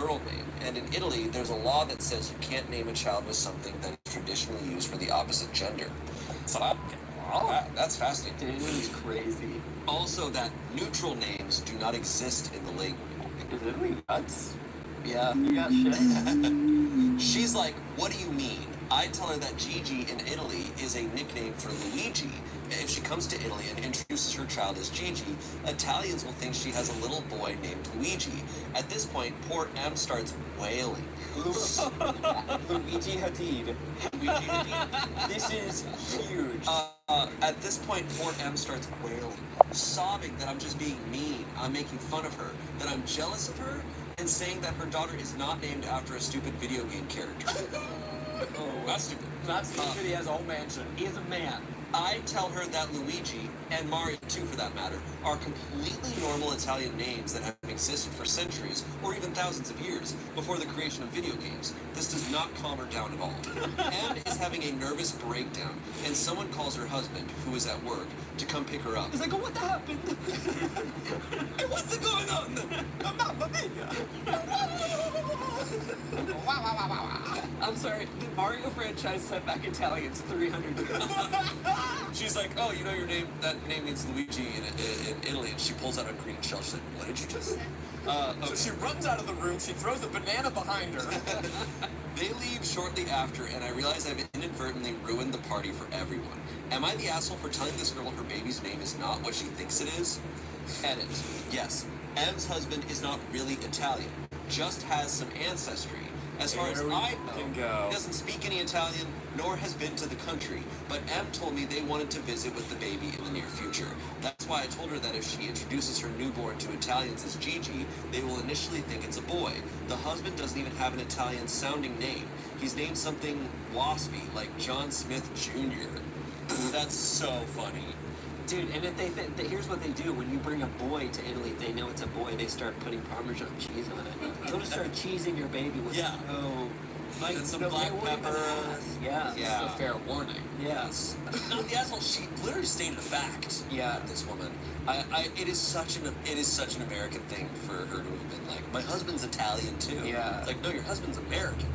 girl name, and in Italy, there's a law that says you can't name a child with something that is traditionally used for the opposite gender. So that's fascinating. It is crazy. Also, that neutral names do not exist in the language. Is Italy nuts? Yeah. You got shit. She's like, what do you mean? I tell her that Gigi in Italy is a nickname for Luigi. If she comes to Italy and introduces her child as Gigi, Italians will think she has a little boy named Luigi. At this point, poor M starts wailing. Luigi Hadid. Luigi Hadid. This is huge. At this point, poor M starts wailing, sobbing that I'm just being mean, I'm making fun of her, that I'm jealous of her, and saying that her daughter is not named after a stupid video game character. Oh, That's stupid. not stupid, he has a whole mansion. He is a man. I tell her that Luigi, and Mario too for that matter, are completely normal Italian names that have existed for centuries, or even thousands of years, before the creation of video games. This does not calm her down at all. Anne is having a nervous breakdown, and someone calls her husband, who is at work, to come pick her up. He's like, oh, what happened? Hey, what's going on? Mamma mia! I'm sorry, the Mario franchise sent back Italians 300 years. She's like, oh, you know your name, that name means Luigi in Italy, and she pulls out a green shell. She's like, what did you just say? Okay. So she runs out of the room, she throws a banana behind her. They leave shortly after, and I realize I've inadvertently ruined the party for everyone. Am I the asshole for telling this girl her baby's name is not what she thinks it is? Edit. Yes, M's husband is not really Italian, just has some ancestry. As far as I know, he doesn't speak any Italian, nor has been to the country, but M told me they wanted to visit with the baby in the near future. That's why I told her that if she introduces her newborn to Italians as Gigi, they will initially think it's a boy. The husband doesn't even have an Italian-sounding name. He's named something waspy, like John Smith Jr. That's so funny. Dude, and if they think that here's what they do when you bring a boy to Italy, if they know it's a boy, they start putting Parmesan cheese on it. They'll just start cheesing your baby with and some black pepper. Yeah, this is a fair warning. Yes. Not the asshole. She literally stated a fact. Yeah, this woman. It is such an American thing for her to have been like, my husband's Italian too. Yeah. It's like, no, your husband's American.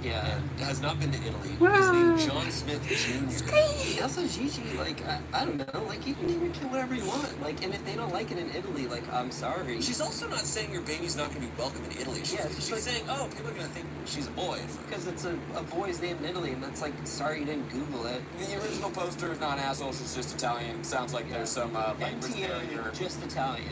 Yeah. And has not been to Italy. His name John Smith Jr. Also, Gigi, like, I don't know, like, you can name your kid whatever you want. Like, and if they don't like it in Italy, like, I'm sorry. She's also not saying your baby's not going to be welcome in Italy. She's like, saying, oh, people are going to think she's a boy. Because it's a boy's name in Italy, and that's like, sorry you didn't Google it. The original poster is not an asshole, she's just Italian. Sounds like there's some language barrier. Just Italian.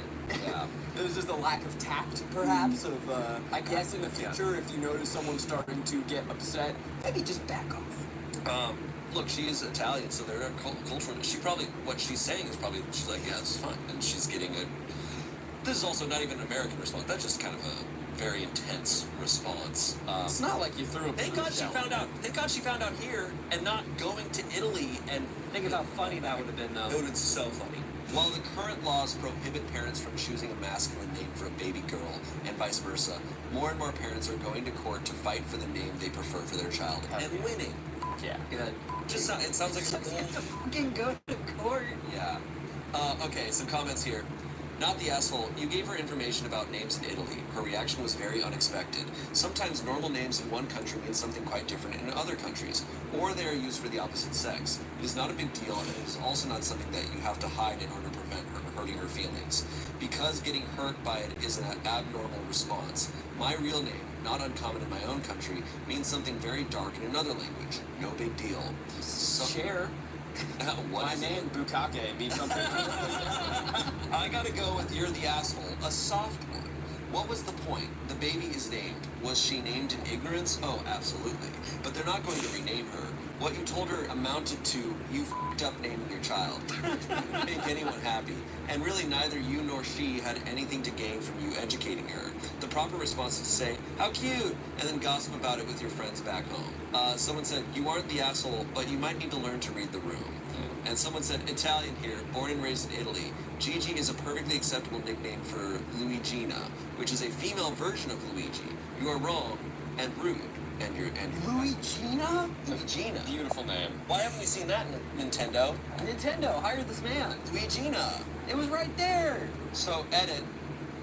Yeah. There's just a lack of tact, perhaps, of, I guess in the future, if you notice someone starting to get upset, maybe just back off. Look, she is Italian, so they're cultural. She probably, what she's saying is probably, she's like, yeah, it's fine. And she's getting this is also not even an American response. That's just kind of a very intense response. It's not like you threw a Thank God she found out here and not going to Italy and think about how funny that would have been, though. It would have been so funny. While the current laws prohibit parents from choosing a masculine name for a baby girl and vice versa, more and more parents are going to court to fight for the name they prefer for their child and winning. Yeah. Good. It sounds like some old... fucking go to court. Yeah. Okay, some comments here. Not the asshole. You gave her information about names in Italy. Her reaction was very unexpected. Sometimes normal names in one country mean something quite different in other countries, or they are used for the opposite sex. It is not a big deal, and it is also not something that you have to hide in order to prevent her hurting her feelings. Because getting hurt by it is an abnormal response. My real name, not uncommon in my own country, means something very dark in another language. No big deal. Share. My name, Bukake, means something. I gotta go with you're the asshole. A soft one. What was the point? The baby is named. Was she named in ignorance? Oh, absolutely. But they're not going to rename her. What you told her amounted to you f***ed up naming your child. Didn't make anyone happy. And really neither you nor she had anything to gain from you educating her. The proper response is to say, how cute, and then gossip about it with your friends back home. Someone said, you aren't the asshole, but you might need to learn to read the room. And someone said, Italian here, born and raised in Italy. Gigi is a perfectly acceptable nickname for Luigina, which is a female version of Luigi. You are wrong and rude. And Luigina? Luigina. Beautiful name. Why haven't we seen that in Nintendo? Nintendo, hire this man. Luigina. It was right there. So, edit.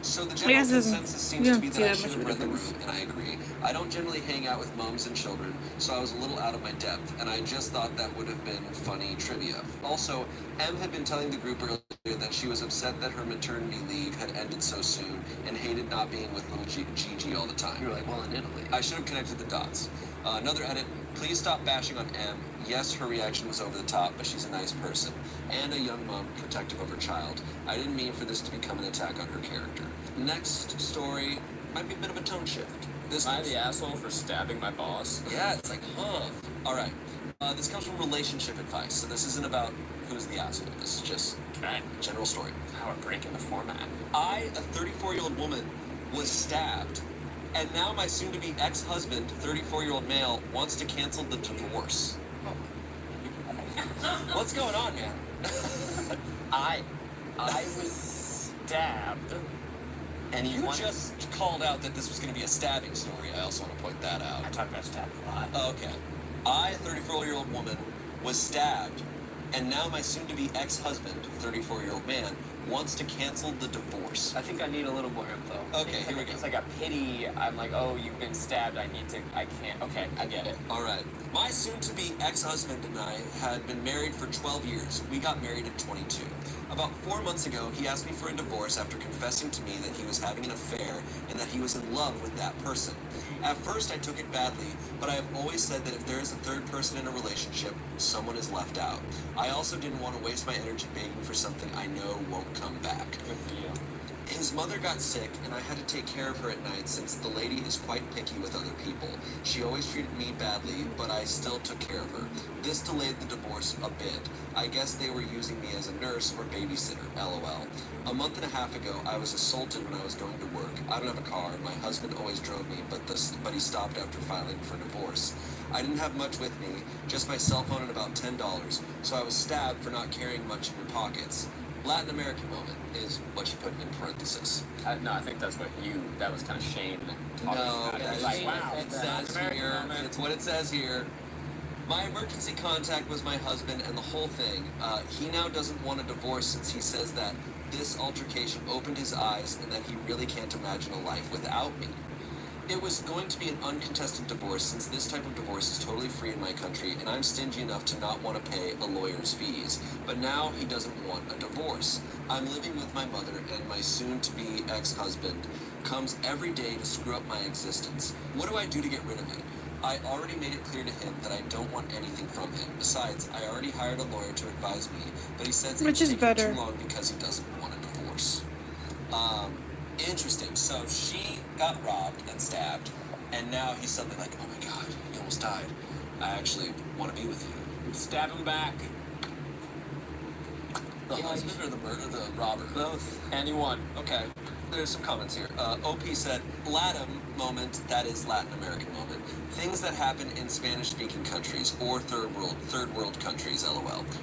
So the I general guess it doesn't- consensus we seems to don't be see that I that should much of have a read the difference. room, and I agree. I don't generally hang out with moms and children, so I was a little out of my depth, and I just thought that would have been funny trivia. Also, Em had been telling the group earlier that she was upset that her maternity leave had ended so soon and hated not being with little Gigi all the time. You were like, well, in Italy. I should have connected the dots. Another edit. Please stop bashing on Em. Yes, her reaction was over the top, but she's a nice person. And a young mom protective of her child. I didn't mean for this to become an attack on her character. Next story might be a bit of a tone shift. This Am I the asshole for stabbing my boss? Yeah, it's like, huh. All right. This comes from relationship advice, so this isn't about who's the asshole. This is just Okay. general story. How we're breaking the format. I, a 34-year-old woman, was stabbed, and now my soon-to-be ex-husband, 34-year-old male, wants to cancel the divorce. What's going on, man? I was stabbed. And you What? just called out that this was going to be a stabbing story. I also want to point that out. I talk about stabbing a lot. Okay. I, a 34-year-old woman, was stabbed, and now my soon-to-be ex-husband, 34-year-old man, wants to cancel the divorce. I think I need a little more info. Okay, here we go. It's like a pity. I'm like, oh, you've been stabbed. I can't. Okay, I get it. All right. My soon-to-be ex-husband and I had been married for 12 years. We got married at 22. About 4 months ago, he asked me for a divorce after confessing to me that he was having an affair and that he was in love with that person. At first, I took it badly, but I have always said that if there is a third person in a relationship, someone is left out. I also didn't want to waste my energy begging for something I know won't come back. Good for you. His mother got sick, and I had to take care of her at night since the lady is quite picky with other people. She always treated me badly, but I still took care of her. This delayed the divorce a bit. I guess they were using me as a nurse or babysitter, lol. A month and a half ago, I was assaulted when I was going to work. I don't have a car. My husband always drove me, but he stopped after filing for divorce. I didn't have much with me, just my cell phone and about $10, so I was stabbed for not carrying much in your pockets. Latin American moment is what you put in parenthesis. No, I think that's what that was kind of Shane talking No, about. It that was is like, what wow, it the says American here. moment. It's what it says here. My emergency contact was my husband and the whole thing. He now doesn't want a divorce since he says that this altercation opened his eyes and that he really can't imagine a life without me. It was going to be an uncontested divorce since this type of divorce is totally free in my country and I'm stingy enough to not want to pay a lawyer's fees. But now he doesn't want a divorce. I'm living with my mother and my soon-to-be ex-husband comes every day to screw up my existence. What do I do to get rid of it? I already made it clear to him that I don't want anything from him. Besides, I already hired a lawyer to advise me, but he says Which it's is taking better. too long because he doesn't want a divorce. Interesting. So she got robbed and stabbed, and now he's suddenly like, oh my god, he almost died. I actually want to be with you. Stab him back. The husband or the robber? Both. Anyone. Okay. There's some comments here. OP said, Latin moment, that is Latin American moment. Things that happen in Spanish-speaking countries or third world countries, lol.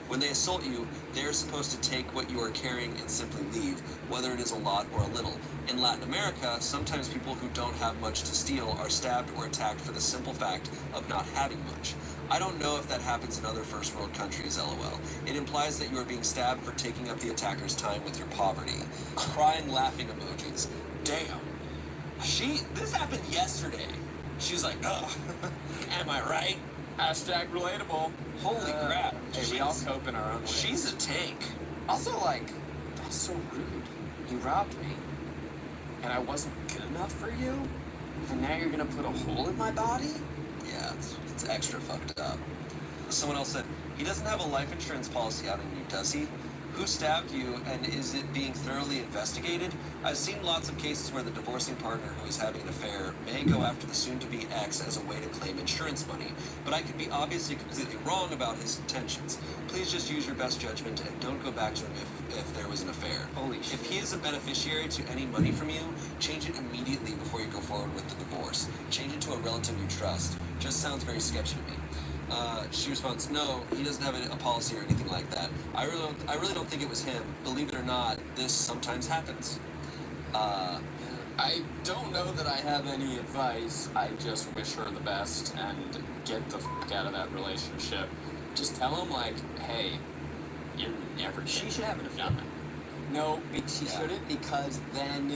When they assault you, they're supposed to take what you are carrying and simply leave, whether it is a lot or a little. In Latin America, sometimes people who don't have much to steal are stabbed or attacked for the simple fact of not having much. I don't know if that happens in other first world countries, lol. It implies that you are being stabbed for taking up the attacker's time with your poverty. Crying, laughing emojis. Damn. This happened yesterday. She's like, ugh, am I right? Hashtag relatable. Holy crap. Hey, we all cope in our own ways. She's a tank. Also, like, that's so rude. You robbed me, and I wasn't good enough for you, and now you're gonna put a hole in my body? Yeah, it's extra fucked up. Someone else said, he doesn't have a life insurance policy out on you, does he? Who stabbed you, and is it being thoroughly investigated? I've seen lots of cases where the divorcing partner who is having an affair may go after the soon-to-be ex as a way to claim insurance money, but I could be obviously completely wrong about his intentions. Please just use your best judgment and don't go back to him if there was an affair. Holy shit. If he is a beneficiary to any money from you, change it immediately before you go forward with the divorce. Change it to a relative you trust. Just sounds very sketchy to me. She responds, no, he doesn't have a policy or anything like that. I really don't think it was him. Believe it or not, this sometimes happens. I don't know that I have any advice. I just wish her the best and get the fuck out of that relationship. Just tell him, like, hey, you're never She should have an affair. No, she shouldn't, because then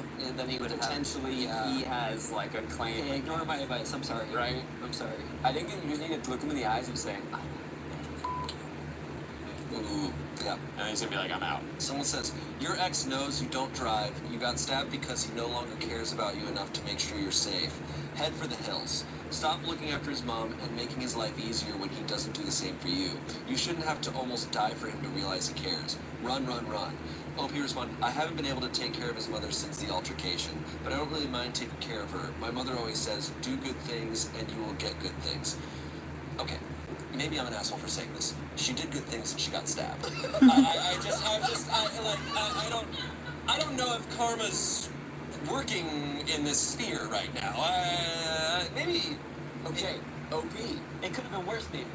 he would potentially he has like a claim. Hey, ignore my advice. I'm sorry. Right? I'm sorry. I think that you just need to look him in the eyes and say, Ooh, yeah. and he's gonna be like, I'm out. Someone says, your ex knows you don't drive. You got stabbed because he no longer cares about you enough to make sure you're safe. Head for the hills. Stop looking after his mom and making his life easier when he doesn't do the same for you. You shouldn't have to almost die for him to realize he cares. Run, run, run. OP responded, I haven't been able to take care of his mother since the altercation, but I don't really mind taking care of her. My mother always says, do good things and you will get good things. Okay. Maybe I'm an asshole for saying this. She did good things and she got stabbed. I don't know if karma's working in this sphere right now. Maybe. Okay, OP. It could have been worse, maybe.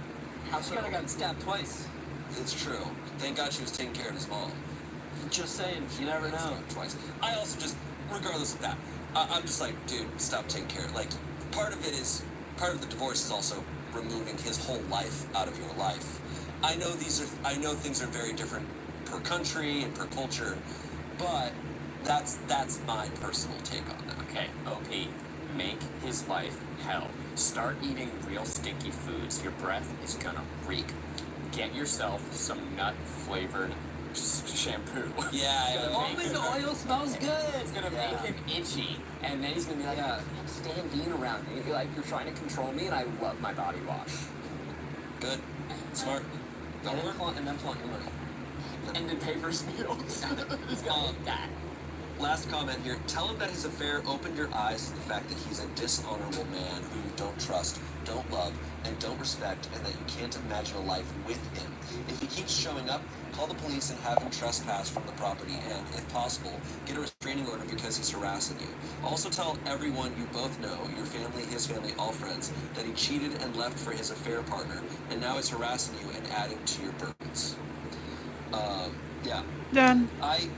How She so? could have gotten stabbed twice. It's true. Thank God she was taking care of his mom. Just saying, you never know. Twice. I also just, regardless of that, I'm just like, dude, stop taking care. Like, part of the divorce is also removing his whole life out of your life. I know things are very different per country and per culture, but that's my personal take on that. Okay, OP. Make his life hell. Start eating real stinky foods. Your breath is gonna reek. Get yourself some nut-flavored shampoo. Yeah, Almond oil smells good. It's gonna make him itchy, and then he's gonna be like, I can't stand being around me. You're like, you're trying to control me, and I love my body wash. Good. Smart. And then flaunt your money. And then pay for his meals. He's gonna like that. Last comment here. Tell him that his affair opened your eyes to the fact that he's a dishonorable man who you don't trust, don't love, and don't respect, and that you can't imagine a life with him. If he keeps showing up, call the police and have him trespass from the property and, if possible, get a restraining order because he's harassing you. Also tell everyone you both know, your family, his family, all friends, that he cheated and left for his affair partner, and now is harassing you and adding to your burdens. Yeah. Done. I